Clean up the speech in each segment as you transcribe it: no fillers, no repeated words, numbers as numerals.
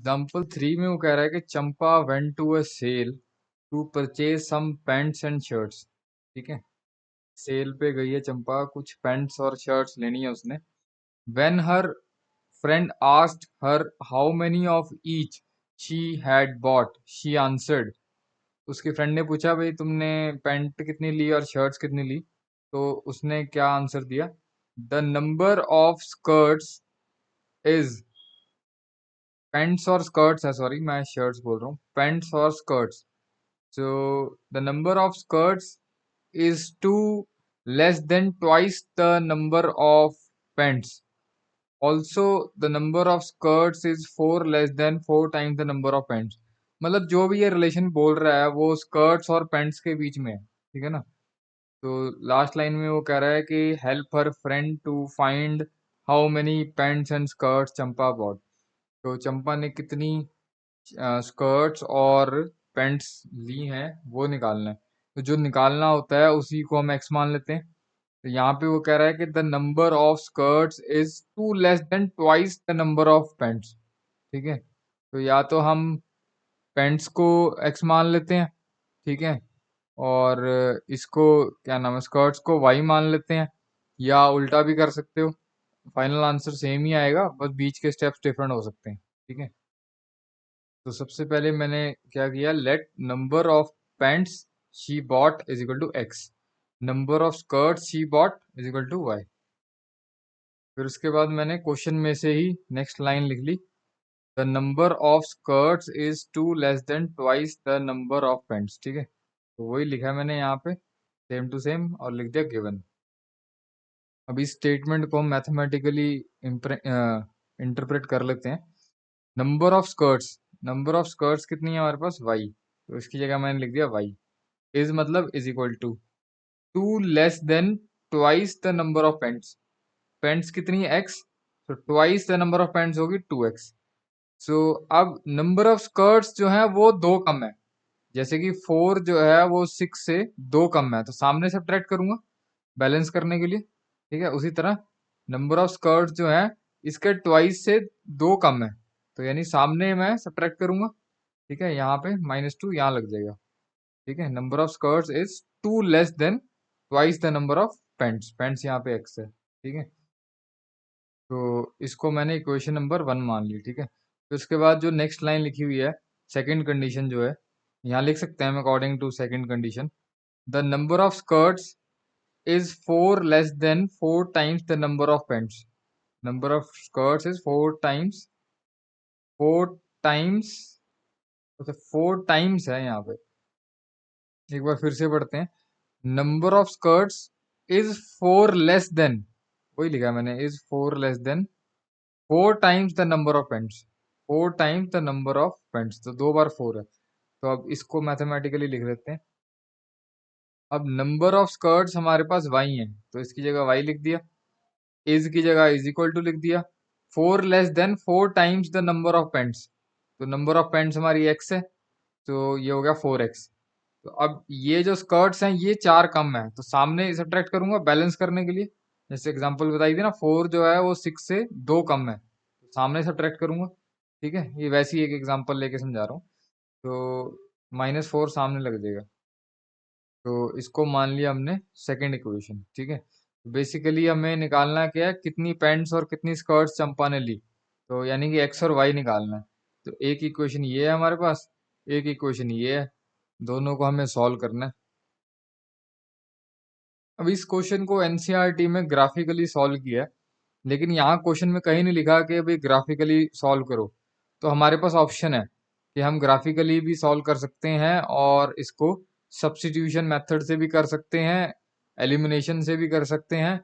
Example 3 में वो कह रहा है कि Champa went to a sale to purchase some pants and shirts. ठीक है, सेल पे गई है चंपा, कुछ पैंट्स और शर्ट्स लेनी है उसने। When her friend asked her how many of each she had bought, she answered. उसके फ्रेंड ने पूछा भाई तुमने पैंट कितनी ली और शर्ट्स कितनी ली, तो उसने क्या आंसर दिया? The number of skirts is, pants और स्कर्ट्स है, सॉरी मैं शर्ट्स बोल रहा हूँ, पैंट्स और skirts. So the number of skirts is two less than twice the number of pants. Also the number of skirts is four less than four times the number of pants. मतलब जो भी ये relation बोल रहा है वो skirts और pants के बीच में है, ठीक है ना। तो लास्ट लाइन में वो कह रहा है कि help her friend to find how many pants and skirts Champa bought. तो चंपा ने कितनी स्कर्ट्स और पैंट्स ली हैं वो निकालना है। तो जो निकालना होता है उसी को हम एक्स मान लेते हैं। तो यहाँ पे वो कह रहा है कि the number of skirts is two less than twice the number of pants. ठीक है, तो या तो हम पैंट्स को एक्स मान लेते हैं, ठीक है, और इसको क्या नाम है स्कर्ट्स को वाई मान लेते हैं, या उल्टा भी कर सकते हो। फाइनल आंसर सेम ही आएगा, बस बीच के स्टेप्स डिफरेंट हो सकते हैं। ठीक है, तो सबसे पहले मैंने क्या किया, let number of pants she bought is equal to X, number of skirt she bought is equal to Y. फिर उसके बाद मैंने क्वेश्चन में से ही नेक्स्ट लाइन लिख ली, the number of skirts is two less than twice the number of pants. ठीक है, तो वही लिखा है मैंने यहाँ पे सेम टू सेम और लिख दिया गिवन। अब इस स्टेटमेंट को हम मैथमेटिकली इंटरप्रेट कर लेते हैं। नंबर ऑफ स्कर्ट्स कितनी है हमारे पास, वाई, तो इसकी जगह मैंने लिख दिया वाई इज मतलब is equal to two less than twice the number of pants. Pants कितनी है, एक्स, तो twice the number of pants होगी 2x। सो अब नंबर ऑफ स्कर्ट्स जो है वो दो कम है, जैसे कि 4 जो है वो 6 से दो कम है, तो सामने सब्ट्रैक्ट करूंगा बैलेंस करने के लिए। ठीक है, उसी तरह नंबर ऑफ स्कर्ट्स जो है इसके ट्वाइस से दो कम है, तो यानी सामने मैं सब्ट्रैक्ट करूंगा। ठीक है, यहाँ पे -2 यहाँ लग जाएगा। ठीक है, number of skirts is two less than twice the number of pants, pants यहाँ पे एक्स है। ठीक है, तो इसको मैंने इक्वेशन नंबर 1 मान ली। ठीक है, तो उसके बाद जो नेक्स्ट लाइन लिखी हुई है, सेकंड कंडीशन जो है, यहाँ लिख सकते हैं हम according to second condition, the number of skirts is 4 less than 4 times the number of pants. Number of skirts is 4 times, तो 4 टाइम्स है यहाँ पे। एक बार फिर से पढ़ते हैं, number of skirts is 4 less then, वही लिखा है मैंने, is 4 less than 4 times the number of paints, 4 times the number of paints, तो 2 बार 4 है। तो अब इसको मैथमेटिकली लिख लेते हैं। अब नंबर ऑफ स्कर्ट्स हमारे पास वाई है, तो इसकी जगह वाई लिख दिया, इज की जगह इज इक्वल टू लिख दिया, 4 less than 4 times the number of paints, तो नंबर ऑफ पेंट्स हमारी एक्स है, तो ये हो गया 4x। तो अब ये जो स्कर्ट्स हैं ये 4 कम है, तो सामने सब्ट्रैक्ट करूंगा बैलेंस करने के लिए। जैसे एग्जांपल बताई थी ना, 4 जो है वो 6 से 2 कम है, तो सामने सब्ट्रैक्ट करूंगा। ठीक है, ये वैसे ही एक एग्जांपल लेके समझा रहा हूँ। तो -4 सामने लग जाएगा, तो इसको मान लिया हमने सेकंड इक्वेशन। ठीक है, बेसिकली हमें निकालना क्या है, कितनी पैंट्स और कितनी स्कर्ट्स चंपा ने ली, तो यानी कि एक्स और वाई निकालना है। तो एक इक्वेशन ये है हमारे पास, एक इक्वेशन ये है, दोनों को हमें सॉल्व करना है। अब इस क्वेश्चन को एनसीईआरटी में ग्राफिकली सॉल्व किया है, लेकिन यहाँ क्वेश्चन में कहीं नहीं लिखा कि भाई ग्राफिकली सॉल्व करो। तो हमारे पास ऑप्शन है कि हम ग्राफिकली भी सॉल्व कर सकते हैं और इसको सब्स्टिट्यूशन मेथड से भी कर सकते हैं, एलिमिनेशन से भी कर सकते हैं।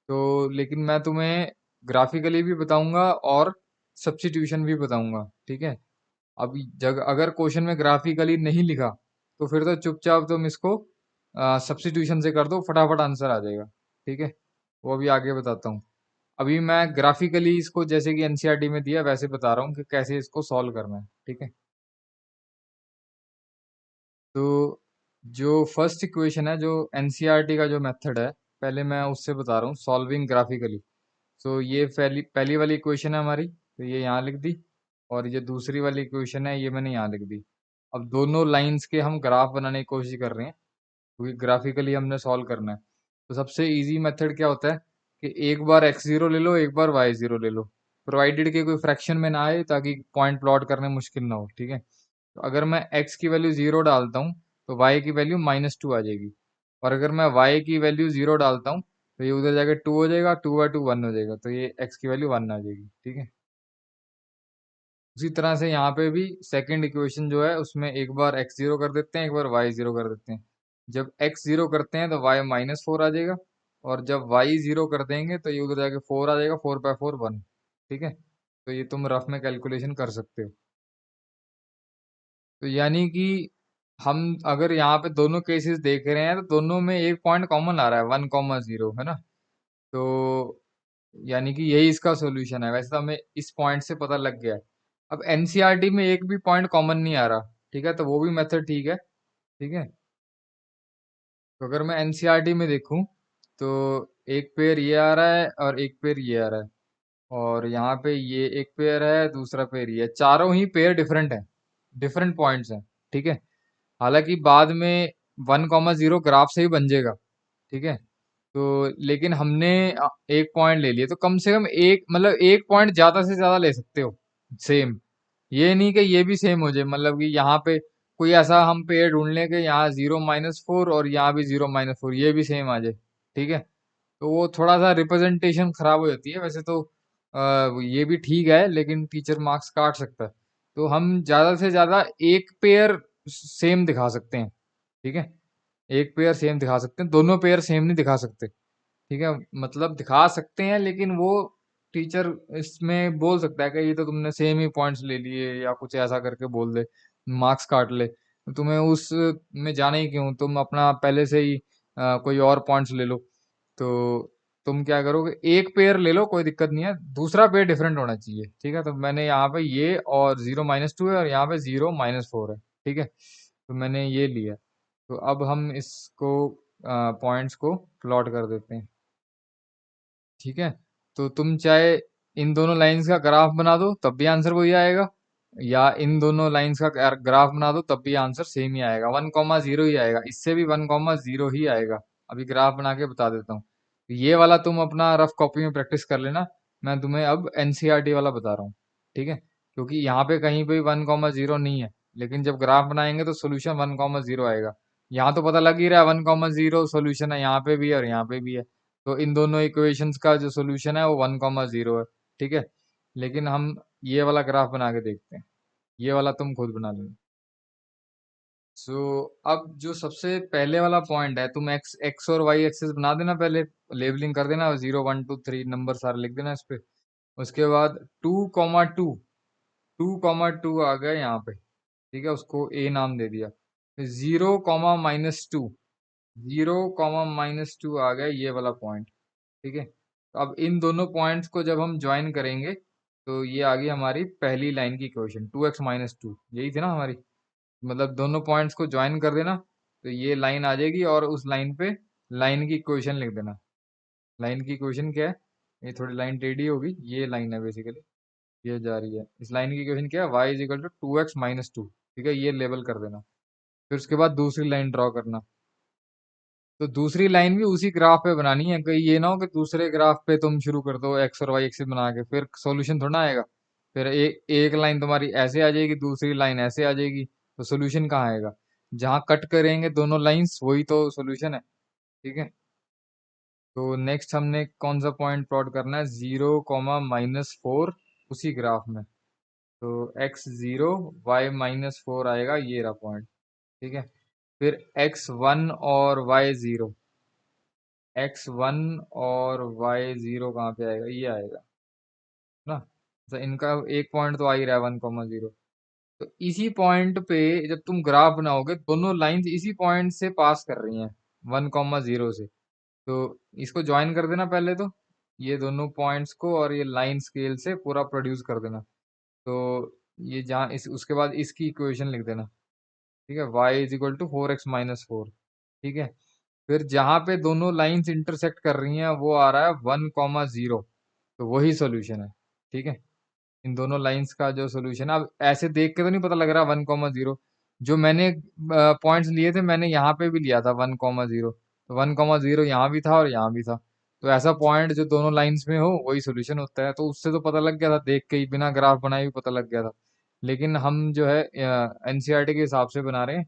तो लेकिन मैं तुम्हें ग्राफिकली भी बताऊंगा और सब्स्टिट्यूशन भी बताऊंगा। ठीक है, अब जग अगर क्वेश्चन में ग्राफिकली नहीं लिखा तो फिर तो चुपचाप तुम इसको सब्स्टिट्यूशन से कर दो, फटाफट आंसर आ जाएगा। ठीक है, वो अभी आगे बताता हूँ। अभी मैं ग्राफिकली इसको जैसे कि एनसीईआरटी में दिया वैसे बता रहा हूँ कि कैसे इसको सॉल्व करना है। ठीक है, तो जो फर्स्ट इक्वेशन है, जो एनसीईआरटी का जो मेथड है, पहले मैं उससे बता रहा हूँ, सॉल्विंग ग्राफिकली। तो ये पहली पहली वाली इक्वेशन है हमारी, तो ये यहाँ लिख दी। और ये दूसरी वाली इक्वेशन है, ये मैंने यहाँ लिख दी। अब दोनों लाइंस के हम ग्राफ बनाने की कोशिश कर रहे हैं, क्योंकि ग्राफिकली हमने सॉल्व करना है। तो सबसे इजी मेथड क्या होता है कि एक बार x0 ले लो, एक बार y0 ले लो, प्रोवाइडेड के कोई फ्रैक्शन में ना आए, ताकि पॉइंट प्लॉट करने में मुश्किल ना हो। ठीक है, तो अगर मैं x की वैल्यू 0 डालता हूँ तो y की वैल्यू -2 आ जाएगी, और अगर मैं y की वैल्यू 0 डालता हूँ तो ये उधर जाके 2 हो जाएगा, 2 बाय 2 1 हो जाएगा, तो ये x की वैल्यू 1 आ जाएगी। ठीक है, उसी तरह से यहाँ पे भी सेकंड इक्वेशन जो है उसमें एक बार x0 कर देते हैं, एक बार y0 कर देते हैं। जब x0 करते हैं तो y -4 आ जाएगा, और जब y0 कर देंगे तो ये उधर जाके 4 आ जाएगा, 4 बाय 4 1। ठीक है, तो ये तुम रफ में कैलकुलेशन कर सकते हो। तो यानी कि हम अगर यहाँ पे दोनों केसेस देख रहे हैं तो दोनों में एक पॉइंट कॉमन आ रहा है, 1,0, है ना। तो यानी कि यही इसका सॉल्यूशन है। वैसे तो हमें इस पॉइंट से पता लग गया है। अब एनसीईआरटी में एक भी पॉइंट कॉमन नहीं आ रहा, ठीक है, तो वो भी मेथड ठीक है। ठीक है, तो अगर मैं एनसीईआरटी में देखूं तो एक पेयर ये आ रहा है और एक पेयर ये आ रहा है, और यहाँ पे ये एक पेयर है, दूसरा पेयर ये है। चारों ही पेयर डिफरेंट है, डिफरेंट पॉइंट्स हैं। ठीक है, हालांकि बाद में 1,0 ग्राफ से ही बन जाएगा। ठीक है, तो लेकिन हमने एक पॉइंट ले लिया, तो कम से कम एक, मतलब एक पॉइंट ज्यादा से ज्यादा ले सकते हो सेम। ये नहीं कि ये भी सेम हो जाए, मतलब कि यहाँ पे कोई ऐसा हम पेयर ढूंढ लें कि यहाँ 0 - 4 और यहाँ भी 0 - 4 ये भी सेम आ जाए। ठीक है, तो वो थोड़ा सा रिप्रेजेंटेशन खराब हो जाती है। वैसे तो ये भी ठीक है, लेकिन टीचर मार्क्स काट सकता है। तो हम ज्यादा से ज्यादा एक पेयर सेम दिखा सकते हैं। ठीक है, एक पेयर सेम दिखा सकते हैं, दोनों पेयर सेम नहीं दिखा सकते। ठीक है, मतलब दिखा सकते हैं, लेकिन वो टीचर इसमें बोल सकता है कि ये तो तुमने सेम ही पॉइंट्स ले लिए, या कुछ ऐसा करके बोल दे, मार्क्स काट ले। तो तुम्हें उस में जाना ही क्यों, तुम अपना पहले से ही कोई और पॉइंट्स ले लो। तो तुम क्या करोगे, एक पेयर ले लो, कोई दिक्कत नहीं है, दूसरा पेयर डिफरेंट होना चाहिए। ठीक है, तो मैंने यहाँ पे ये और 0 - 2 है, और यहाँ पे 0 - 4 है। ठीक है, तो मैंने ये लिया। तो अब हम इसको पॉइंट्स को प्लॉट कर देते हैं। ठीक है, तो तुम चाहे इन दोनों लाइंस का ग्राफ बना दो तब भी आंसर वही आएगा, या इन दोनों लाइंस का ग्राफ बना दो तब भी आंसर सेम ही आएगा, 1,0 ही आएगा, इससे भी 1,0 ही आएगा। अभी ग्राफ बना के बता देता हूँ। तो ये वाला तुम अपना रफ कॉपी में प्रैक्टिस कर लेना, मैं तुम्हें अब एनसीईआरटी वाला बता रहा हूँ। ठीक है, क्योंकि यहाँ पे कहीं पे 1,0 नहीं है, लेकिन जब ग्राफ बनाएंगे तो सोल्यूशन 1,0 आएगा। यहाँ तो पता लग ही रहा है 1,0 सोल्यूशन है, यहाँ पे भी है और यहाँ पे भी है। तो इन दोनों इक्वेशंस का जो सोल्यूशन है वो 1,0 है। ठीक है, लेकिन हम ये वाला ग्राफ बना के देखते हैं, ये वाला तुम खुद बना लेना। सो अब जो सबसे पहले वाला पॉइंट है, तुम एक्स एक्स और वाई एक्सेस बना देना पहले, लेबलिंग कर देना, 0 1 2 3 नंबर सारे लिख देना इस पे। उसके बाद 2,2, 2,2 आ गया यहाँ पे। ठीक है, उसको ए नाम दे दिया। 0, -2, 0, -2 आ गया ये वाला पॉइंट। ठीक है, तो अब इन दोनों पॉइंट्स को जब हम ज्वाइन करेंगे तो ये आ गई हमारी पहली लाइन की इक्वेशन, 2x - 2, यही थी ना हमारी। मतलब दोनों पॉइंट्स को ज्वाइन कर देना तो ये लाइन आ जाएगी, और उस लाइन पे लाइन की इक्वेशन लिख देना। लाइन की इक्वेशन क्या है, ये थोड़ी लाइन टेढ़ी होगी, ये लाइन है बेसिकली, ये जा रही है। इस लाइन की इक्वेशन क्या है, y = 2x - 2। ठीक है, ये लेबल कर देना। फिर उसके बाद दूसरी लाइन ड्रॉ करना। तो दूसरी लाइन भी उसी ग्राफ पे बनानी है, कहीं ये ना हो कि दूसरे ग्राफ पे तुम शुरू कर दो एक्स और वाई एक्सिस बना के, फिर सॉल्यूशन थोड़ा आएगा। फिर एक लाइन तुम्हारी ऐसे आ जाएगी, दूसरी लाइन ऐसे आ जाएगी, तो सॉल्यूशन कहाँ आएगा। जहाँ कट करेंगे दोनों लाइंस वही तो सॉल्यूशन है। ठीक है, तो नेक्स्ट हमने कौन सा पॉइंट प्लॉट करना है, 0, -4 उसी ग्राफ में। तो x0 y-4 आएगा, ये रहा पॉइंट। ठीक है, फिर x1 और y0, x1 और y0 कहाँ पे आएगा, ये आएगा ना। तो इनका एक पॉइंट तो आ ही रहा है, 1,0। तो इसी पॉइंट पे जब तुम ग्राफ बनाओगे, दोनों लाइंस इसी पॉइंट से पास कर रही हैं, 1,0 से। तो इसको ज्वाइन कर देना पहले तो, ये दोनों पॉइंट्स को, और ये लाइन स्केल से पूरा प्रोड्यूस कर देना। तो ये जहाँ इस उसके बाद इसकी इक्वेशन लिख देना। ठीक है, y = 4x - 4। ठीक है, फिर जहां पे दोनों लाइंस इंटरसेक्ट कर रही हैं वो आ रहा है 1,0, तो वही सॉल्यूशन है। ठीक है, इन दोनों लाइंस का जो सोल्यूशन है, अब ऐसे देख के तो नहीं पता लग रहा 1,0, जो मैंने पॉइंट्स लिए थे मैंने यहाँ पे भी लिया था 1,0, तो 1,0 यहाँ भी था और यहाँ भी था। तो ऐसा पॉइंट जो दोनों लाइंस में हो वही सोल्यूशन होता है, तो उससे तो पता लग गया था, देख के ही बिना ग्राफ बनाए भी पता लग गया था। लेकिन हम जो है एनसीईआरटी के हिसाब से बना रहे हैं,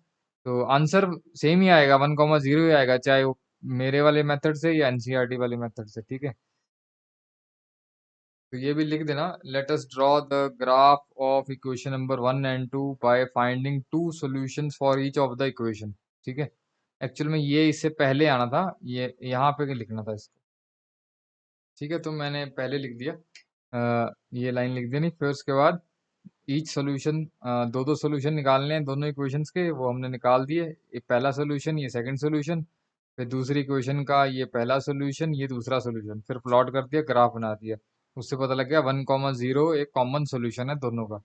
तो आंसर सेम ही आएगा, 1,0 ही आएगा, चाहे वो मेरे वाले मेथड से या एनसीईआरटी वाले मेथड से। ठीक है, तो ये भी लिख देना, let us draw the graph of equation number 1 and 2 by finding two solutions for each of the equation. ठीक है, एक्चुअल में ये इससे पहले आना था, ये यहाँ पे लिखना था इसको। ठीक है, तो मैंने पहले लिख दिया, ये लाइन लिख देनी, फिर उसके बाद ईच सॉल्यूशन, दो दो सॉल्यूशन निकालने हैं दोनों इक्वेशंस के, वो हमने निकाल दिए। ये पहला सॉल्यूशन, ये सेकंड सॉल्यूशन, फिर दूसरी इक्वेशन का ये पहला सॉल्यूशन, ये दूसरा सॉल्यूशन, फिर प्लॉट कर दिया, ग्राफ बना दिया। उससे पता लग गया 1,0 एक कॉमन सॉल्यूशन है दोनों का।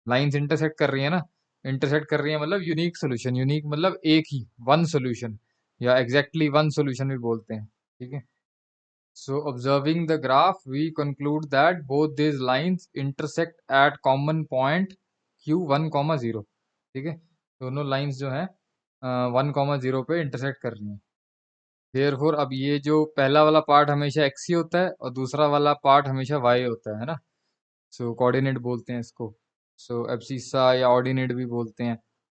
लाइंस इंटरसेक्ट कर रही है ना, इंटरसेक्ट कर रही है मतलब यूनिक सॉल्यूशन, यूनिक मतलब एक ही, वन सॉल्यूशन, या एग्जैक्टली वन सॉल्यूशन भी बोलते हैं। ठीक है, so observing the graph, we conclude that both these lines intersect at common point q1,0। ठीक है, दोनों लाइंस जो है 1,0 पे इंटरसेक्ट कर रही हैं। देयरफॉर अब ये जो पहला वाला पार्ट हमेशा x ही होता है और दूसरा वाला पार्ट हमेशा y होता है ना। सो कोऑर्डिनेट बोलते हैं इसको, सो एब्सिसा या ऑर्डिनेट भी बोलते हैं।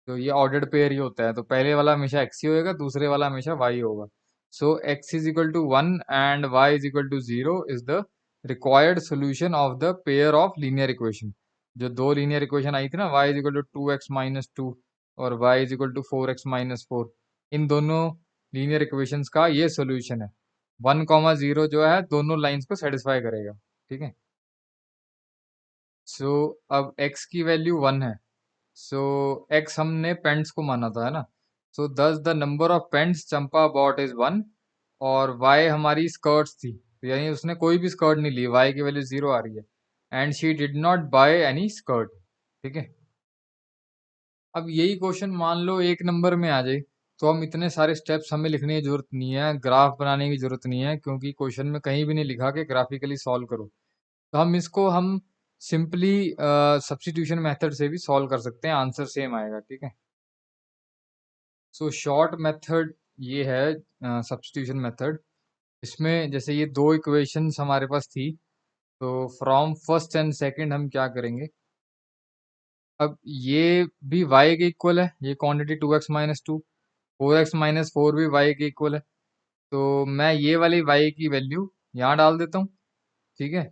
तो ये ऑर्डर्ड पेयर ही होता है, तो पहले वाला हमेशा x ही होएगा, दूसरे वाला हमेशा y होगा। So x is equal to 1 and y is equal to 0 is the required solution of the pair of linear equation. जो दो लीनियर इक्वेशन आई थी ना, y is equal to 2x-2 और y is equal to 4x-4, इन दोनों linear equations का ये solution है। 1,0 जो है दोनों लाइंस को सेटिस्फाई करेगा। ठीक है, सो अब x की वैल्यू 1 है, सो x हमने पेंट्स को माना था, है ना। सो दस the number of paints Champa bot is 1, और y हमारी स्कर्ट्स थी, तो यानी उसने कोई भी स्कर्ट नहीं ली, y की वैल्यू 0 आ रही है, and she did not by any skirt. ठीक है, अब यही क्वेश्चन मान लो एक नंबर में आ जाए, तो हम इतने सारे स्टेप्स हमें लिखने की जरूरत नहीं है, ग्राफ बनाने की जरूरत नहीं है, क्योंकि क्वेश्चन में कहीं भी नहीं लिखा कि ग्राफिकली सॉल्व करो। तो हम सिंपली सब्स्टिट्यूशन मेथड से भी सॉल्व कर सकते हैं, आंसर सेम आएगा। ठीक है, सो शॉर्ट मेथड ये है सब्स्टिट्यूशन मेथड। इसमें जैसे ये दो इक्वेशंस हमारे पास थी, तो फ्रॉम फर्स्ट एंड सेकंड हम क्या करेंगे, अब ये भी y के इक्वल है, ये क्वांटिटी 2x-2, 4x-4 भी y के इक्वल है, तो मैं ये वाली y की वैल्यू यहाँ डाल देता हूँ। ठीक है,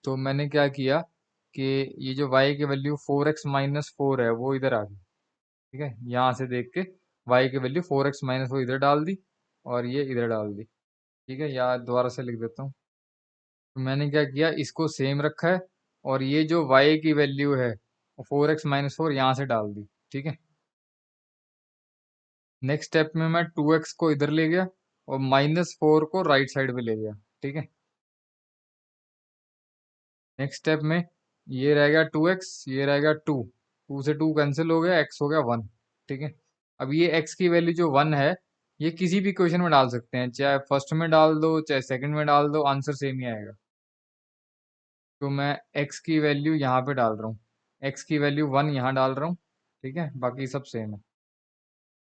तो मैंने क्या किया कि ये जो y की वैल्यू 4x-4 है वो इधर आ गई। ठीक है, यहाँ से देख के y की वैल्यू 4x-4 इधर डाल दी और ये इधर डाल दी। ठीक है, या दोबारा से लिख देता हूँ, तो मैंने क्या किया, इसको सेम रखा है, और ये जो y की वैल्यू है 4x-4 यहाँ से डाल दी। ठीक है, नेक्स्ट स्टेप में मैं 2x को इधर ले गया और -4 को राइट साइड पे ले गया। ठीक है, नेक्स्ट स्टेप में ये रह गया 2x, ये रह गया 2, 2 से 2 कैंसिल हो गया, x हो गया 1। ठीक है, अब ये x की वैल्यू जो 1 है, ये किसी भी क्वेश्चन में डाल सकते हैं, चाहे फर्स्ट में डाल दो चाहे सेकंड में डाल दो, आंसर सेम ही आएगा। तो मैं x की वैल्यू यहाँ पे डाल रहा हूँ, x की वैल्यू 1 यहाँ डाल रहा हूँ। ठीक है, बाकी सब सेम है,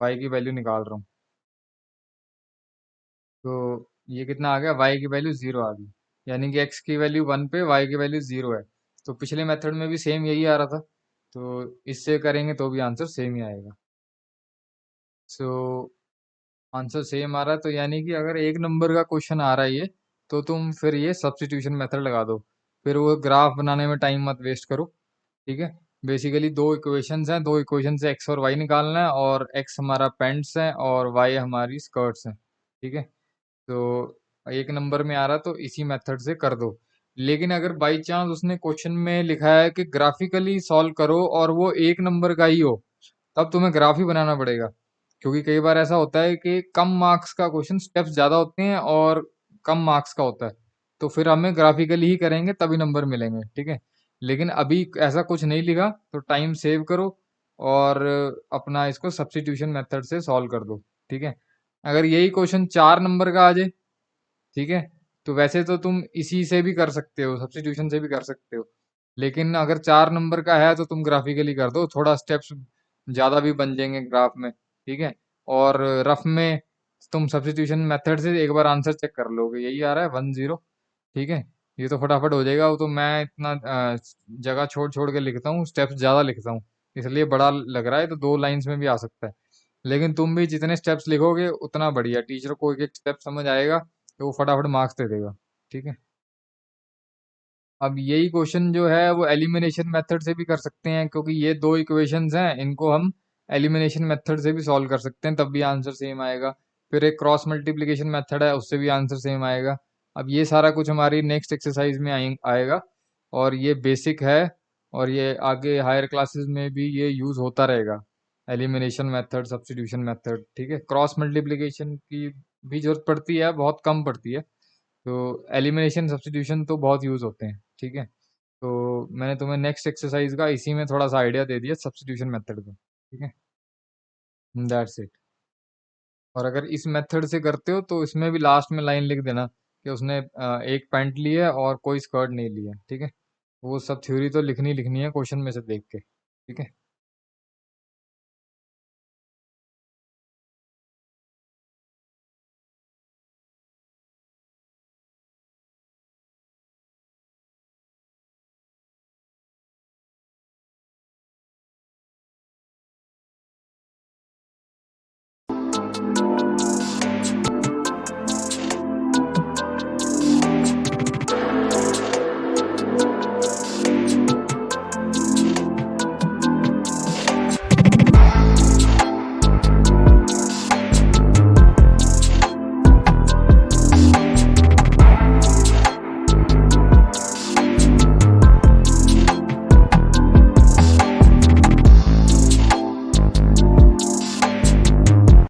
y की वैल्यू निकाल रहा हूँ, तो ये कितना आ गया, y की वैल्यू 0 आ गई, यानी कि x की वैल्यू 1 पे y की वैल्यू 0 है। तो पिछले मेथड में भी सेम यही आ रहा था, तो इससे करेंगे तो भी आंसर सेम ही आएगा। सो आंसर सेम आ रहा है, तो यानी कि अगर एक नंबर का क्वेश्चन आ रहा है ये, तो तुम फिर ये सब्स्टिट्यूशन मेथड लगा दो, फिर वो ग्राफ बनाने में टाइम मत वेस्ट करो। ठीक है, बेसिकली दो इक्वेशंस हैं, दो इक्वेशन से x और y निकालना है, और x हमारा पैंट्स है और y हमारी स्कर्ट्स हैं। ठीक है, तो एक नंबर में आ रहा तो इसी मेथड से कर दो। लेकिन अगर बाई चांस उसने क्वेश्चन में लिखा है कि ग्राफिकली सॉल्व करो और वो एक नंबर का ही हो, तब तुम्हें ग्राफ ही बनाना पड़ेगा, क्योंकि कई बार ऐसा होता है कि कम मार्क्स का क्वेश्चन स्टेप्स ज़्यादा होते हैं और कम मार्क्स का होता है, तो फिर हमें ग्राफिकली ही करेंगे तभी नंबर मिलेंगे। ठीक है, लेकिन अभी ऐसा कुछ नहीं लिखा, तो टाइम सेव करो और अपना इसको सब्स्टिट्यूशन मेथड से सॉल्व कर दो। ठीक है, अगर यही क्वेश्चन 4 नंबर का आ जाए, ठीक है, तो वैसे तो तुम इसी से भी कर सकते हो, सब्स्टिट्यूशन से भी कर सकते हो, लेकिन अगर 4 नंबर का है तो तुम ग्राफिकली कर दो, थोड़ा स्टेप्स ज्यादा भी बन जाएंगे ग्राफ में, ठीक है। और रफ में तुम सब्स्टिट्यूशन मेथड से एक बार आंसर चेक कर लोगे, यही आ रहा है 10, ठीक है। ये तो फटाफट हो जाएगा, वो तो मैं इतना जगह छोड़ छोड़ के लिखता हूँ, स्टेप्स ज्यादा लिखता हूँ, इसलिए बड़ा लग रहा है, तो 2 लाइंस में भी आ सकता है। लेकिन तुम भी जितने स्टेप्स लिखोगे उतना बढ़िया, टीचर को एक एक स्टेप समझ आएगा तो वो फटाफट मार्क्स दे देगा, ठीक है। अब यही क्वेश्चन जो है वो एलिमिनेशन मेथड से भी कर सकते हैं, क्योंकि ये दो इक्वेशंस हैं, इनको हम एलिमिनेशन मेथड से भी सॉल्व कर सकते हैं, तब भी आंसर सेम आएगा। फिर एक क्रॉस मल्टीप्लिकेशन मेथड है, उससे भी आंसर सेम आएगा। अब ये सारा कुछ हमारी नेक्स्ट एक्सरसाइज में आएगा, और ये बेसिक है, और ये आगे हायर क्लासेस में भी ये यूज होता रहेगा, एलिमिनेशन मेथड, सब्स्टिट्यूशन मेथड, ठीक है। क्रॉस मल्टीप्लिकेशन की भी जरूरत पड़ती है, बहुत कम पड़ती है, तो एलिमिनेशन सब्स्टिट्यूशन तो बहुत यूज होते हैं, ठीक है। तो मैंने तुम्हें नेक्स्ट एक्सरसाइज का इसी में थोड़ा सा आइडिया दे दिया सब्स्टिट्यूशन मेथड का, ठीक है। That's it. और अगर इस मेथड से करते हो तो इसमें भी लास्ट में लाइन लिख देना कि उसने एक पैंट ली है और कोई स्कर्ट नहीं लिया, ठीक है। वो सब थ्योरी तो लिखनी लिखनी है क्वेश्चन में से देख के, ठीक है।